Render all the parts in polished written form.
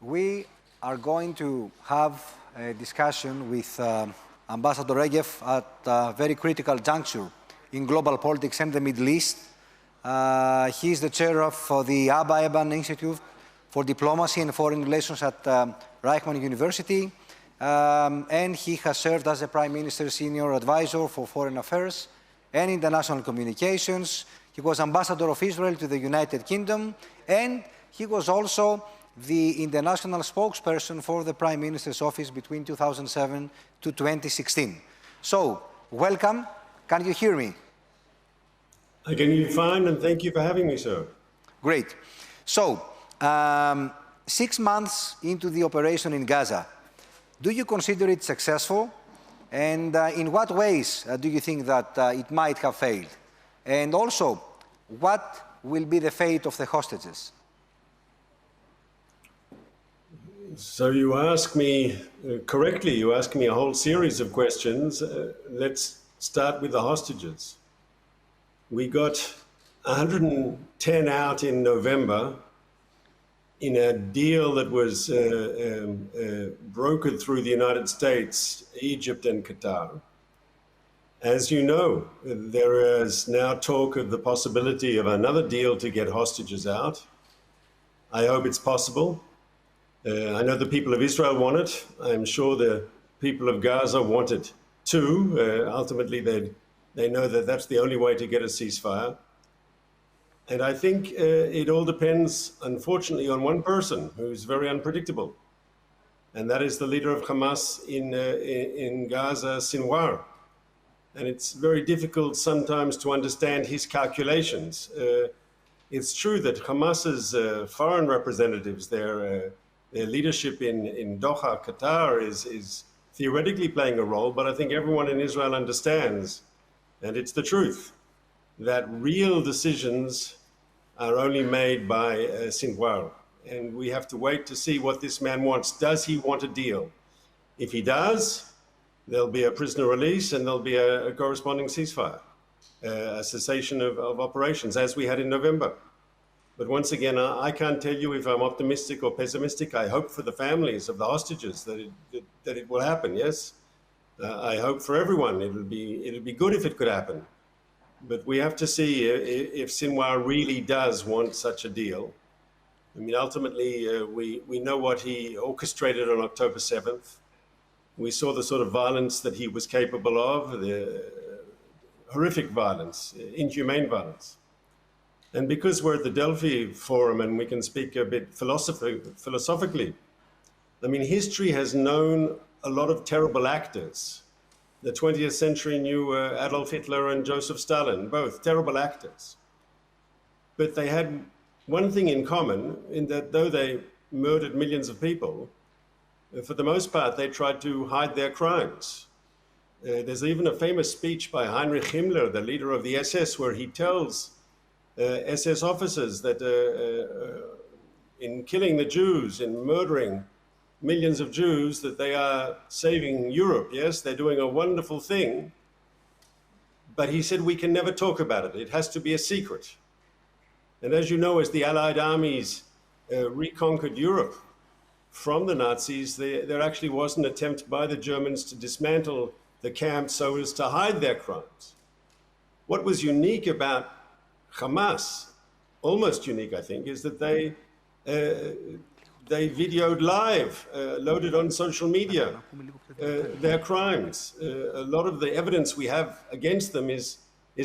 We are going to have a discussion with Ambassador Regev at a very critical juncture in global politics and the Middle East. He is the chair of the Abba Eban Institute for Diplomacy and Foreign Relations at Reichman University, and he has served as the Prime Minister's Senior Advisor for Foreign Affairs and International Communications. He was Ambassador of Israel to the United Kingdom, and he was also the international spokesperson for the Prime Minister's office between 2007 to 2016. So, welcome. Can you hear me? I can hear you fine, and thank you for having me, sir. Great. So, 6 months into the operation in Gaza, do you consider it successful? And in what ways do you think that it might have failed? And also, what will be the fate of the hostages? So you ask me, correctly, you ask me a whole series of questions. Let's start with the hostages. We got 110 out in November in a deal that was brokered through the United States, Egypt, and Qatar. As you know, there is now talk of the possibility of another deal to get hostages out. I hope it's possible. I know the people of Israel want it. I'm sure the people of Gaza want it too. Ultimately, they know that that's the only way to get a ceasefire. And I think it all depends, unfortunately, on one person who's very unpredictable. And that is the leader of Hamas in Gaza, Sinwar. And it's very difficult sometimes to understand his calculations. It's true that Hamas's foreign representatives, their leadership in Doha, Qatar, is theoretically playing a role, but I think everyone in Israel understands, and it's the truth, that real decisions are only made by Sinwar. And we have to wait to see what this man wants. Does he want a deal? If he does, there'll be a prisoner release and there'll be a corresponding ceasefire, a cessation of operations, as we had in November. But once again, I can't tell you if I'm optimistic or pessimistic. I hope for the families of the hostages that it will happen, yes. I hope for everyone it'll be good if it could happen. But we have to see if Sinwar really does want such a deal. I mean, ultimately, we know what he orchestrated on October 7th. We saw the sort of violence that he was capable of, the horrific violence, inhumane violence. And because we're at the Delphi Forum and we can speak a bit philosophically, I mean, history has known a lot of terrible actors. The 20th century knew Adolf Hitler and Joseph Stalin, both terrible actors. But they had one thing in common, in that though they murdered millions of people, for the most part, they tried to hide their crimes. There's even a famous speech by Heinrich Himmler, the leader of the SS, where he tells SS officers that in killing the Jews, in murdering millions of Jews, that they are saving Europe. Yes, they're doing a wonderful thing. But he said, we can never talk about it. It has to be a secret. And as you know, as the Allied armies reconquered Europe from the Nazis, there actually was an attempt by the Germans to dismantle the camps so as to hide their crimes. What was unique about Hamas, almost unique, I think, is that they videoed live, loaded on social media, their crimes. A lot of the evidence we have against them is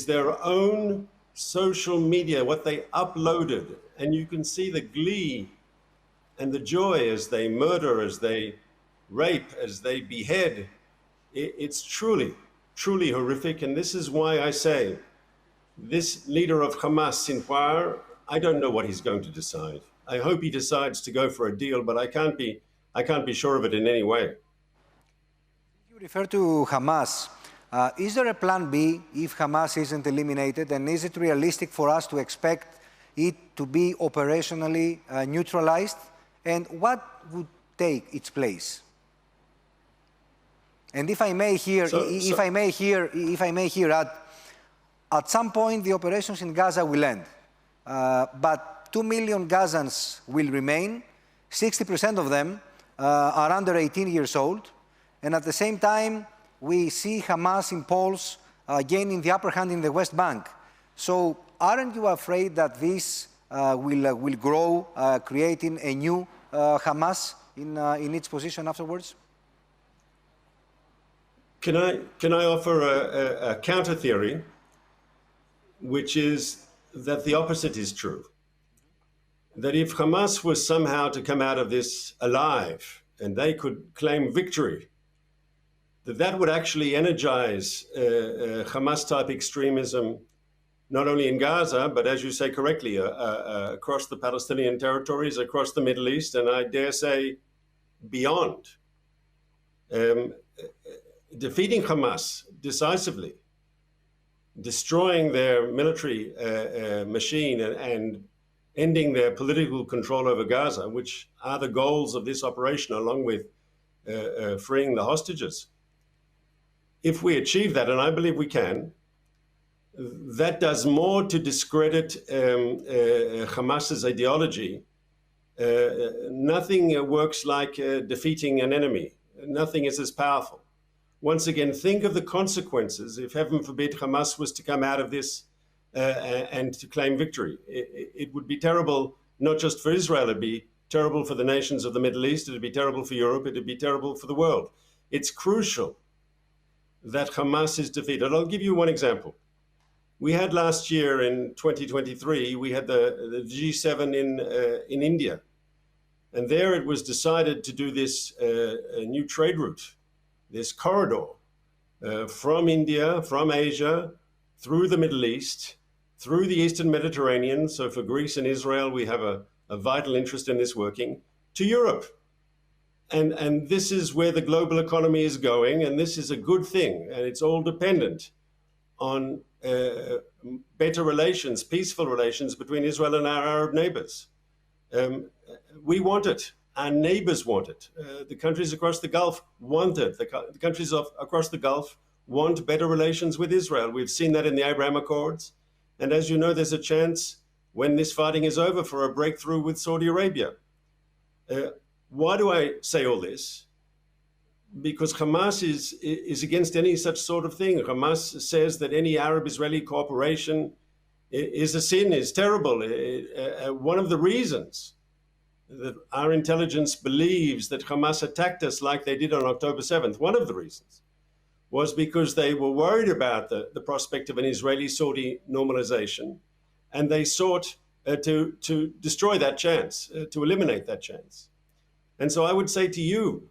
their own social media, what they uploaded. And you can see the glee and the joy as they murder, as they rape, as they behead. It's truly, truly horrific. And this is why I say, this leader of Hamas, Sinwar, I don't know what he's going to decide. I hope he decides to go for a deal, but I can't be sure of it in any way. You refer to Hamas. Is there a plan B if Hamas isn't eliminated? And is it realistic for us to expect it to be operationally neutralized? And what would take its place? And if I may here, add, at some point the operations in Gaza will end, but 2 million Gazans will remain. 60% of them are under 18 years old. And at the same time, we see Hamas in polls gaining the upper hand in the West Bank. So aren't you afraid that this will grow, creating a new Hamas in its position afterwards? Can I offer a counter theory, which is that the opposite is true? That if Hamas was somehow to come out of this alive and they could claim victory, that would actually energize Hamas-type extremism, not only in Gaza, but as you say correctly, across the Palestinian territories, across the Middle East, and I dare say beyond. Defeating Hamas decisively, destroying their military machine and ending their political control over Gaza, which are the goals of this operation, along with freeing the hostages. If we achieve that, and I believe we can, that does more to discredit Hamas's ideology. Nothing works like defeating an enemy. Nothing is as powerful. Once again, think of the consequences if, heaven forbid, Hamas was to come out of this and to claim victory. It would be terrible, not just for Israel, it'd be terrible for the nations of the Middle East, it'd be terrible for Europe, it'd be terrible for the world. It's crucial that Hamas is defeated. I'll give you one example. We had last year in 2023, we had the G7 in India. And there it was decided to do this new trade route, this corridor from India, from Asia, through the Middle East, through the Eastern Mediterranean. So for Greece and Israel, we have a vital interest in this working, to Europe. And this is where the global economy is going, and this is a good thing. And it's all dependent on better relations, peaceful relations between Israel and our Arab neighbors. We want it. Our neighbors want it. The countries across the Gulf want it. The countries across the Gulf want better relations with Israel. We've seen that in the Abraham Accords. And as you know, there's a chance when this fighting is over for a breakthrough with Saudi Arabia. Why do I say all this? Because Hamas is against any such sort of thing. Hamas says that any Arab-Israeli cooperation is a sin, is terrible. One of the reasons that our intelligence believes that Hamas attacked us like they did on October 7th, one of the reasons, was because they were worried about the prospect of an Israeli-Saudi normalization, and they sought to destroy that chance, to eliminate that chance. And so I would say to you,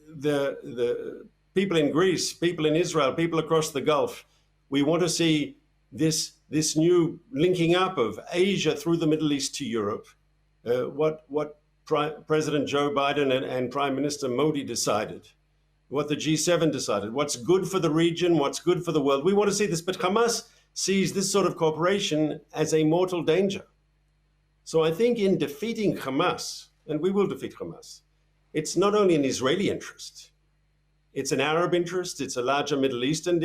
the people in Greece, people in Israel, people across the Gulf, we want to see this new linking up of Asia through the Middle East to Europe. What President Joe Biden and Prime Minister Modi decided, what the G7 decided, what's good for the region, what's good for the world. We want to see this, but Hamas sees this sort of cooperation as a mortal danger. So I think in defeating Hamas, and we will defeat Hamas, it's not only an Israeli interest, it's an Arab interest, it's a larger Middle Eastern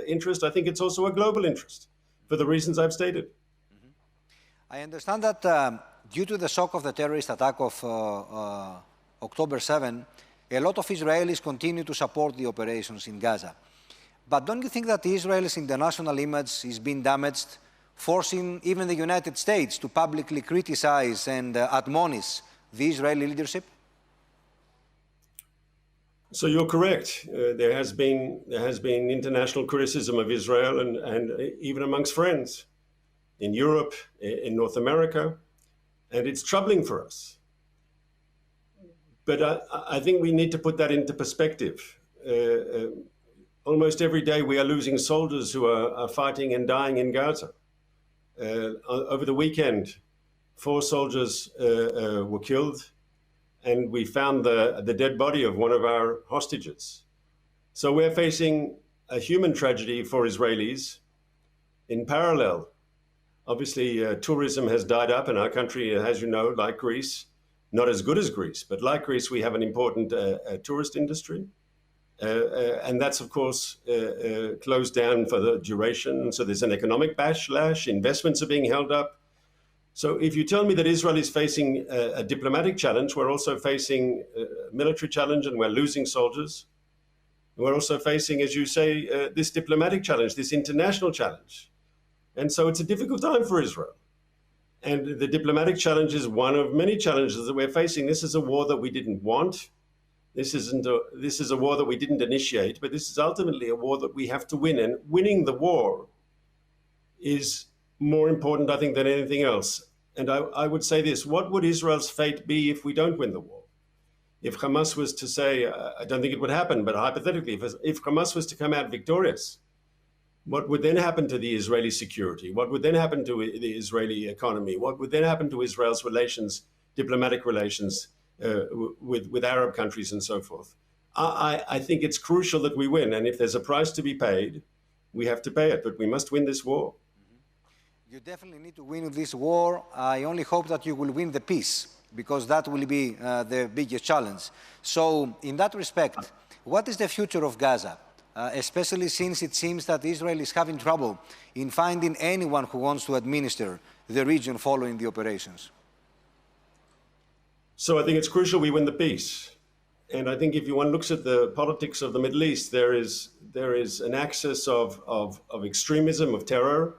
interest. I think it's also a global interest for the reasons I've stated. I understand that due to the shock of the terrorist attack of October 7, a lot of Israelis continue to support the operations in Gaza. But don't you think that Israel's international image is being damaged, forcing even the United States to publicly criticize and admonish the Israeli leadership? So you're correct. There has been international criticism of Israel and even amongst friends in Europe, in North America, and it's troubling for us. But I think we need to put that into perspective. Almost every day we are losing soldiers who are fighting and dying in Gaza. Over the weekend, 4 soldiers were killed, and we found the dead body of one of our hostages. So we're facing a human tragedy for Israelis. In parallel, obviously, tourism has died up in our country, as you know, like Greece. Not as good as Greece, but like Greece, we have an important tourist industry. And that's, of course, closed down for the duration. So there's an economic backlash. Investments are being held up. So if you tell me that Israel is facing a diplomatic challenge, we're also facing a military challenge and we're losing soldiers. We're also facing, as you say, this diplomatic challenge, this international challenge. And so it's a difficult time for Israel. And the diplomatic challenge is one of many challenges that we're facing. This is a war that we didn't want. This is a war that we didn't initiate, but this is ultimately a war that we have to win. And winning the war is more important, I think, than anything else. And I would say this: what would Israel's fate be if we don't win the war? If Hamas was to say, I don't think it would happen, but hypothetically, if Hamas was to come out victorious, what would then happen to the Israeli security? What would then happen to the Israeli economy? What would then happen to Israel's relations, diplomatic relations with Arab countries and so forth? I think it's crucial that we win. And if there's a price to be paid, we have to pay it, but we must win this war. You definitely need to win this war. I only hope that you will win the peace, because that will be the biggest challenge. So in that respect, what is the future of Gaza? Especially since it seems that Israel is having trouble in finding anyone who wants to administer the region following the operations. So I think it's crucial we win the peace. And I think if one looks at the politics of the Middle East, there is an axis of extremism, of terror.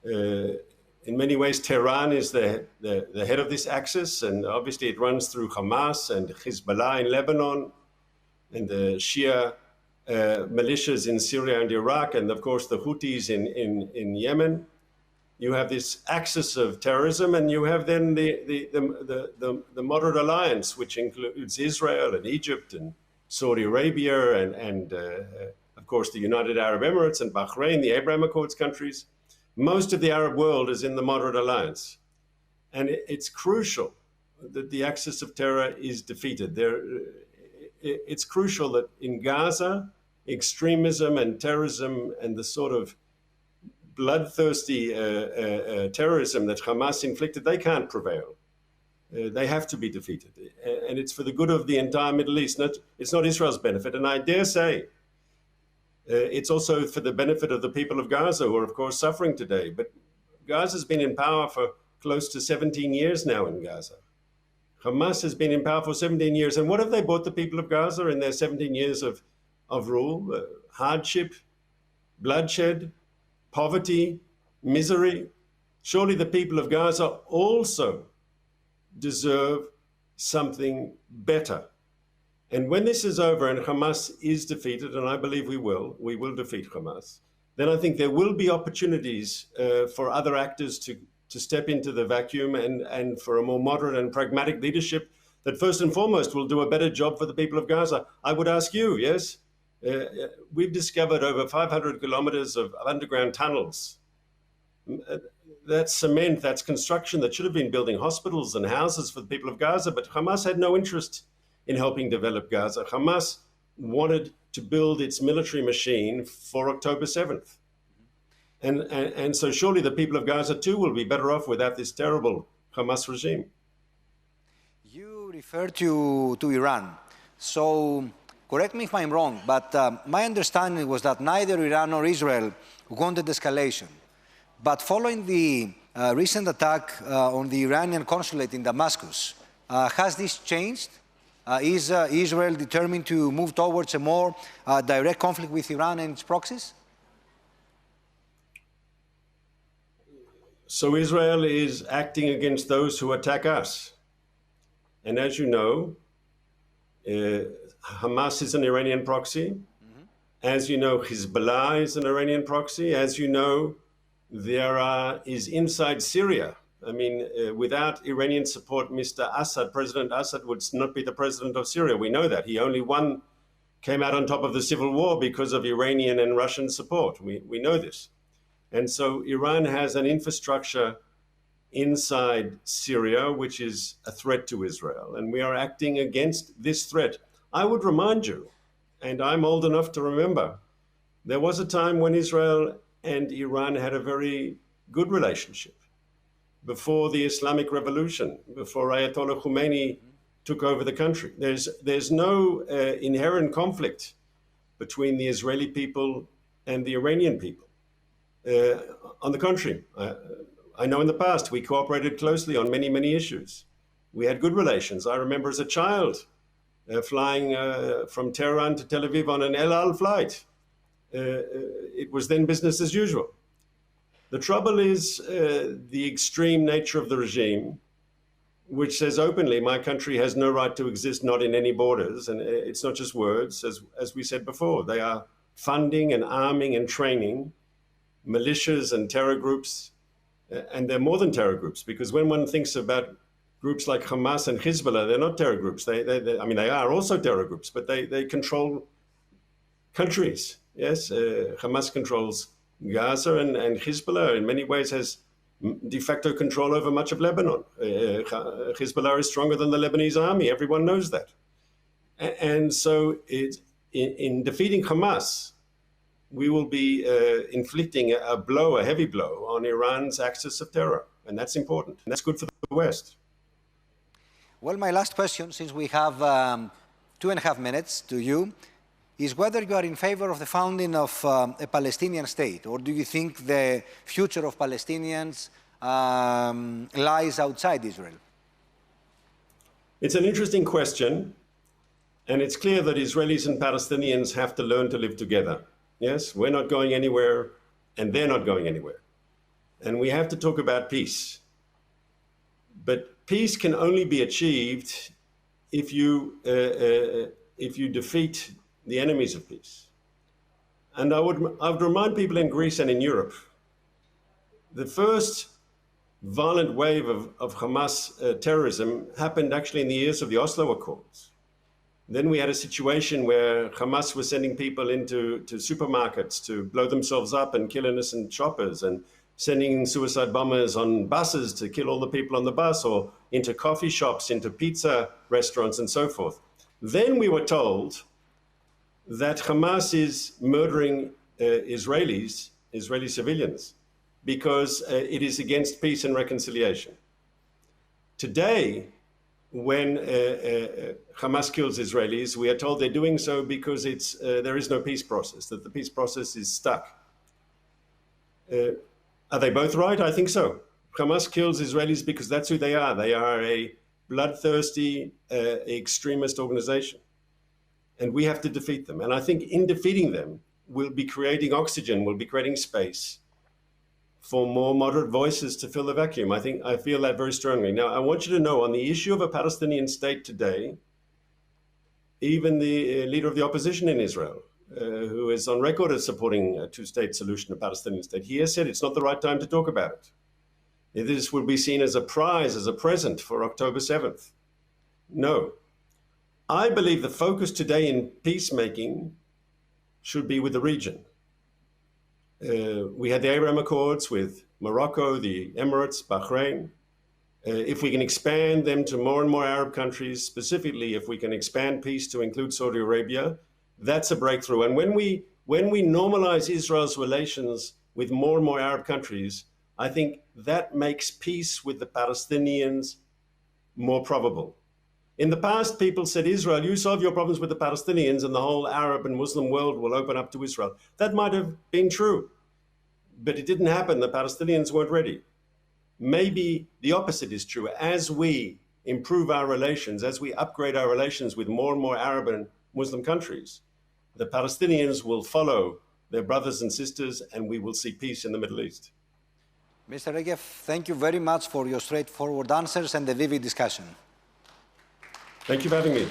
In many ways, Tehran is the head of this axis, and obviously it runs through Hamas and Hezbollah in Lebanon, and the Shia militias in Syria and Iraq, and of course the Houthis in Yemen. You have this axis of terrorism, and you have then the moderate alliance, which includes Israel and Egypt and Saudi Arabia and of course the United Arab Emirates and Bahrain, the Abraham Accords countries. Most of the Arab world is in the moderate alliance. And it's crucial that the axis of terror is defeated. It's crucial that in Gaza, extremism and terrorism and the sort of bloodthirsty terrorism that Hamas inflicted, they can't prevail. They have to be defeated. And it's for the good of the entire Middle East. It's not Israel's benefit. And I dare say, it's also for the benefit of the people of Gaza, who are, of course, suffering today. But Gaza's been in power for close to 17 years now in Gaza. Hamas has been in power for 17 years. And what have they brought the people of Gaza in their 17 years of rule? Hardship, bloodshed, poverty, misery. Surely the people of Gaza also deserve something better. And when this is over and Hamas is defeated, and I believe we will defeat Hamas, then I think there will be opportunities for other actors to step into the vacuum and for a more moderate and pragmatic leadership that first and foremost will do a better job for the people of Gaza. I would ask you, yes, we've discovered over 500 kilometers of underground tunnels. That's cement, that's construction that should have been building hospitals and houses for the people of Gaza, but Hamas had no interest in helping develop Gaza. Hamas wanted to build its military machine for October 7th. And so surely the people of Gaza too will be better off without this terrible Hamas regime. You refer to Iran. So correct me if I'm wrong, but my understanding was that neither Iran nor Israel wanted escalation. But following the recent attack on the Iranian consulate in Damascus, has this changed? Is Israel determined to move towards a more direct conflict with Iran and its proxies? So Israel is acting against those who attack us. And as you know, Hamas is an Iranian proxy. Mm-hmm. As you know, Hezbollah is an Iranian proxy. As you know, there is inside Syria. I mean, without Iranian support, Mr. Assad, President Assad, would not be the president of Syria. We know that. He only came out on top of the civil war because of Iranian and Russian support. We know this. And so Iran has an infrastructure inside Syria, which is a threat to Israel. And we are acting against this threat. I would remind you, and I'm old enough to remember, there was a time when Israel and Iran had a very good relationship. Before the Islamic Revolution, before Ayatollah Khomeini took over the country. There's no inherent conflict between the Israeli people and the Iranian people. On the contrary, I know in the past we cooperated closely on many, many issues. We had good relations. I remember as a child flying from Tehran to Tel Aviv on an El Al flight. It was then business as usual. The trouble is the extreme nature of the regime, which says openly, my country has no right to exist, not in any borders. And it's not just words, as we said before. They are funding and arming and training militias and terror groups. And they're more than terror groups, because when one thinks about groups like Hamas and Hezbollah, they're not terror groups. They are also terror groups, but they control countries. Yes, Hamas controls Gaza, and Hezbollah in many ways has de facto control over much of Lebanon. Hezbollah is stronger than the Lebanese army. Everyone knows that. And so in defeating Hamas, we will be inflicting a heavy blow on Iran's axis of terror. And that's important. And that's good for the West. Well, my last question, since we have 2.5 minutes to you, is whether you are in favor of the founding of a Palestinian state, or do you think the future of Palestinians lies outside Israel? It's an interesting question, and it's clear that Israelis and Palestinians have to learn to live together. Yes, we're not going anywhere, and they're not going anywhere. And we have to talk about peace. But peace can only be achieved if you defeat the enemies of peace. And I would remind people in Greece and in Europe, the first violent wave of Hamas terrorism happened actually in the years of the Oslo Accords. Then we had a situation where Hamas was sending people into supermarkets to blow themselves up and kill innocent shoppers, and sending suicide bombers on buses to kill all the people on the bus, or into coffee shops, into pizza restaurants, and so forth. Then we were told that Hamas is murdering Israeli civilians because it is against peace and reconciliation. Today, when Hamas kills Israelis, we are told they're doing so because there is no peace process, that the peace process is stuck. Are they both right? I think so. Hamas kills Israelis because that's who they are. They are a bloodthirsty extremist organization. And we have to defeat them. And I think in defeating them, we'll be creating oxygen, we'll be creating space for more moderate voices to fill the vacuum. I feel that very strongly. Now, I want you to know, on the issue of a Palestinian state today, even the leader of the opposition in Israel, who is on record as supporting a two-state solution, a Palestinian state, he has said it's not the right time to talk about it. This will be seen as a prize, as a present for October 7th. No. I believe the focus today in peacemaking should be with the region. We had the Abraham Accords with Morocco, the Emirates, Bahrain. If we can expand them to more and more Arab countries, specifically if we can expand peace to include Saudi Arabia, that's a breakthrough. And when we normalize Israel's relations with more and more Arab countries, I think that makes peace with the Palestinians more probable. In the past, people said, Israel, you solve your problems with the Palestinians and the whole Arab and Muslim world will open up to Israel. That might have been true, but it didn't happen. The Palestinians weren't ready. Maybe the opposite is true. As we improve our relations, as we upgrade our relations with more and more Arab and Muslim countries, the Palestinians will follow their brothers and sisters, and we will see peace in the Middle East. Mr. Regev, thank you very much for your straightforward answers and the vivid discussion. Thank you for having me.